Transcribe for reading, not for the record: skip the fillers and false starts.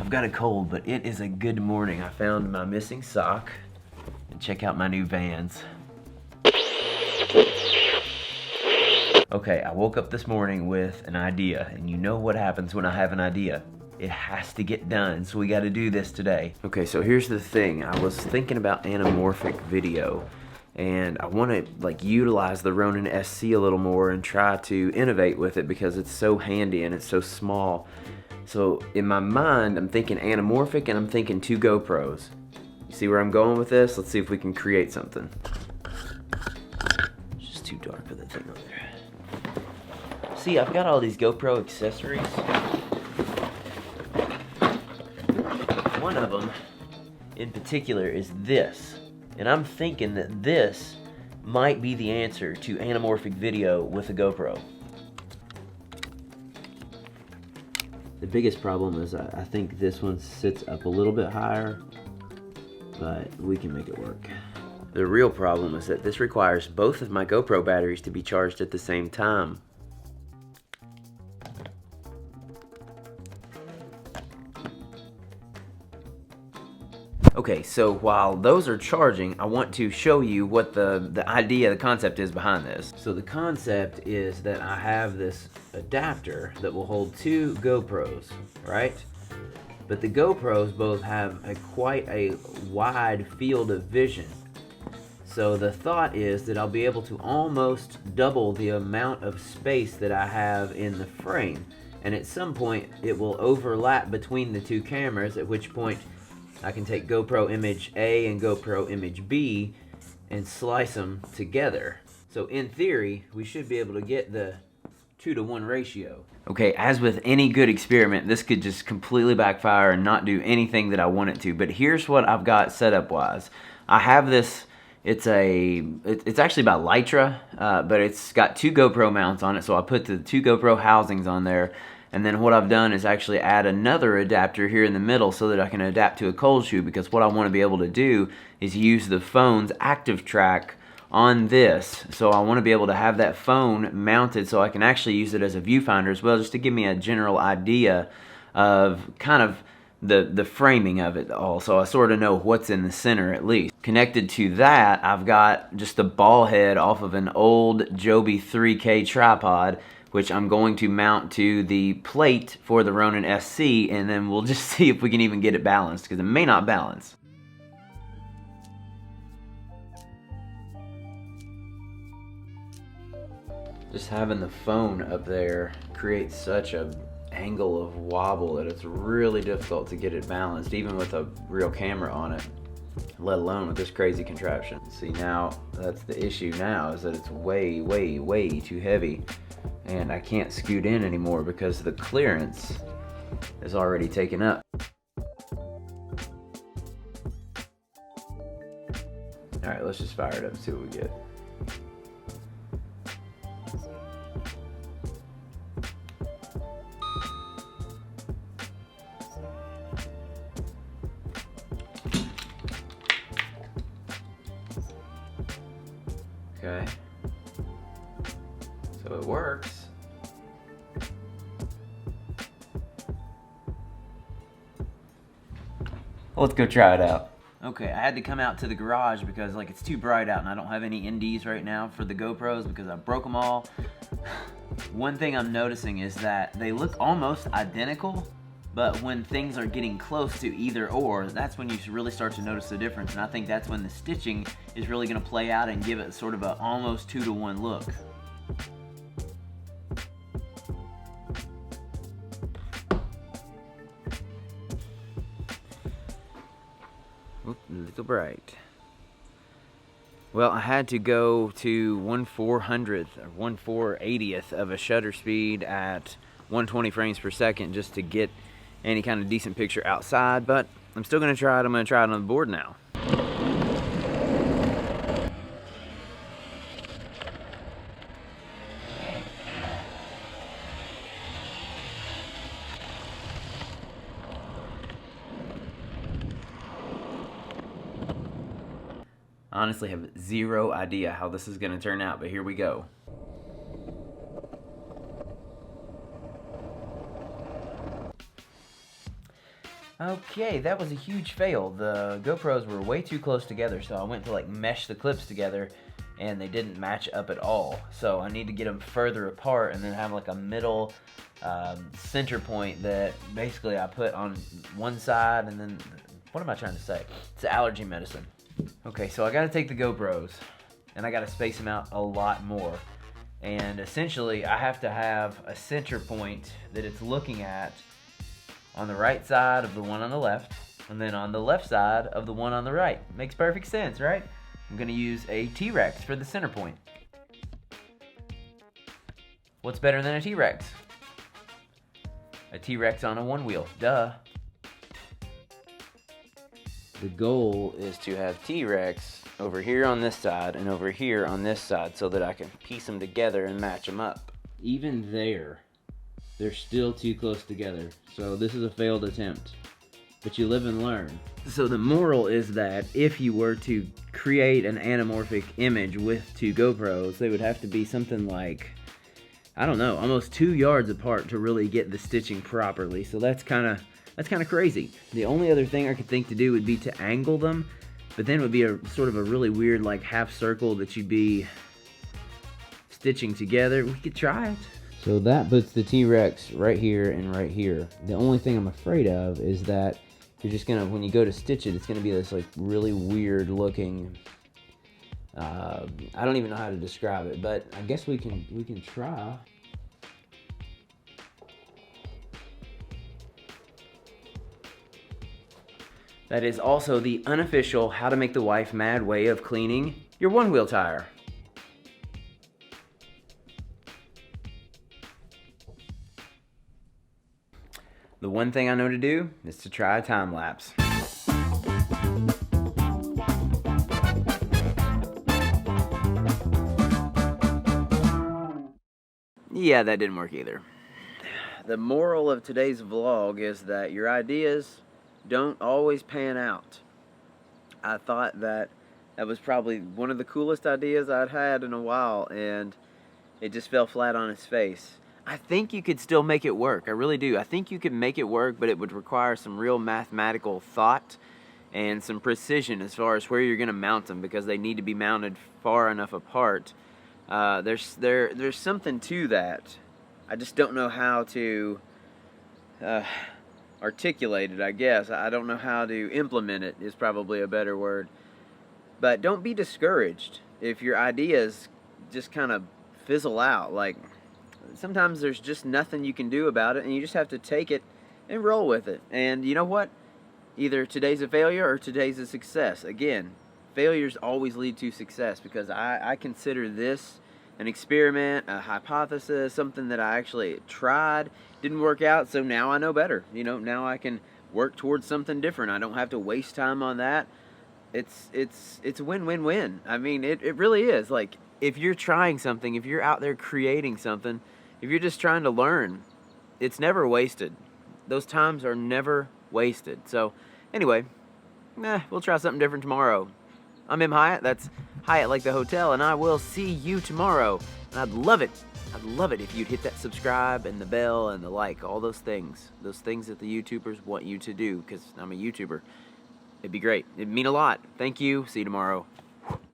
I've got a cold, but it is a good morning. I found my missing sock, and check out my new Vans. Okay, I woke up this morning with an idea, and you know what happens when I have an idea. It has to get done, so we gotta do this today. Okay, so here's the thing. I was thinking about anamorphic video, and I wanna utilize the Ronin SC a little more and try to innovate with it because it's so handy and it's so small. So in my mind, I'm thinking anamorphic and I'm thinking 2 GoPros. You see where I'm going with this? Let's see if we can create something. It's just too dark for that thing on there. See, I've got all these GoPro accessories. One of them in particular is this. And I'm thinking that this might be the answer to anamorphic video with a GoPro. The biggest problem is I think this one sits up a little bit higher, but we can make it work. The real problem is that this requires both of my GoPro batteries to be charged at the same time. Okay, so while those are charging, I want to show you what the idea, the concept is behind this. So the concept is that I have this adapter that will hold 2 GoPros, right? But the GoPros both have quite a wide field of vision. So the thought is that I'll be able to almost double the amount of space that I have in the frame. And at some point, it will overlap between the 2 cameras, at which point I can take GoPro image A and GoPro image B and slice them together. So in theory, we should be able to get the 2-to-1 ratio. Okay, as with any good experiment, this could just completely backfire and not do anything that I want it to. But here's what I've got setup wise. I have this, it's actually by Lytra, but it's got 2 GoPro mounts on it. So I put the 2 GoPro housings on there. And then what I've done is actually add another adapter here in the middle so that I can adapt to a cold shoe, because what I want to be able to do is use the phone's active track on this. So I want to be able to have that phone mounted so I can actually use it as a viewfinder as well, just to give me a general idea of kind of the framing of it all, so I sort of know what's in the center at least. Connected to that, I've got just a ball head off of an old Joby 3K tripod, which I'm going to mount to the plate for the Ronin SC, and then we'll just see if we can even get it balanced, because it may not balance. Just having the phone up there creates such an angle of wobble that it's really difficult to get it balanced, even with a real camera on it, let alone with this crazy contraption. See, now that's the issue now, is that it's way, way, way too heavy. And I can't scoot in anymore because the clearance is already taken up. Alright, let's just fire it up and see what we get. Okay. So it works. Let's go try it out. Okay, I had to come out to the garage because it's too bright out and I don't have any NDs right now for the GoPros because I broke them all. One thing I'm noticing is that they look almost identical, but when things are getting close to either or, that's when you really start to notice the difference. And I think that's when the stitching is really gonna play out and give it sort of an almost 2-to-1 look. Oop, a little bright. Well, I had to go to 1/400th or 1/480th of a shutter speed at 120 frames per second just to get any kind of decent picture outside, but I'm still gonna try it. I'm gonna try it on the board now. I honestly have zero idea how this is going to turn out, but here we go. Okay, that was a huge fail. The GoPros were way too close together, so I went to like mesh the clips together and they didn't match up at all. So I need to get them further apart and then have like a middle center point that basically I put on one side, and then, what am I trying to say? It's allergy medicine. Okay, so I gotta take the GoPros and I gotta space them out a lot more. And essentially I have to have a center point that it's looking at on the right side of the one on the left, and then on the left side of the one on the right. Makes perfect sense, right? I'm gonna use a T-Rex for the center point. What's better than a T-Rex? A T-Rex on a one wheel, duh. The goal is to have T-Rex over here on this side and over here on this side so that I can piece them together and match them up. Even there, they're still too close together. So this is a failed attempt, but you live and learn. So the moral is that if you were to create an anamorphic image with two GoPros, they would have to be something like, I don't know, almost 2 yards apart to really get the stitching properly. So that's kind of crazy. The only other thing I could think to do would be to angle them, but then it would be a sort of a really weird like half circle that you'd be stitching together. We could try it. So that puts the T-Rex right here and right here. The only thing I'm afraid of is that you're just gonna, when you go to stitch it, it's gonna be this like really weird looking, I don't even know how to describe it, but I guess we can try. That is also the unofficial How to Make the Wife Mad way of cleaning your one-wheel tire. The one thing I know to do is to try a time lapse. Yeah, that didn't work either. The moral of today's vlog is that your ideas don't always pan out. I thought that was probably one of the coolest ideas I'd had in a while, and it just fell flat on its face. I think you could still make it work. I really do. I think you could make it work, but it would require some real mathematical thought and some precision as far as where you're going to mount them, because they need to be mounted far enough apart. There's something to that. I just don't know how to articulate it, I guess. I don't know how to implement it is probably a better word. But don't be discouraged if your ideas just kind of fizzle out. Like, sometimes there's just nothing you can do about it, and you just have to take it and roll with it. And you know what? Either today's a failure or today's a success. Again, failures always lead to success, because I consider this an experiment, a hypothesis, something that I actually tried, didn't work out, so now I know better. You know, now I can work towards something different. I don't have to waste time on that. It's a win-win-win. I mean, it really is. Like, if you're trying something, if you're out there creating something, if you're just trying to learn, it's never wasted. Those times are never wasted. So, anyway, we'll try something different tomorrow. I'm M. Hyatt. That's Hyatt like the hotel, and I will see you tomorrow. And I'd love it if you'd hit that subscribe and the bell and the like, all those things that the YouTubers want you to do, because I'm a YouTuber. It'd be great. It'd mean a lot. Thank you. See you tomorrow.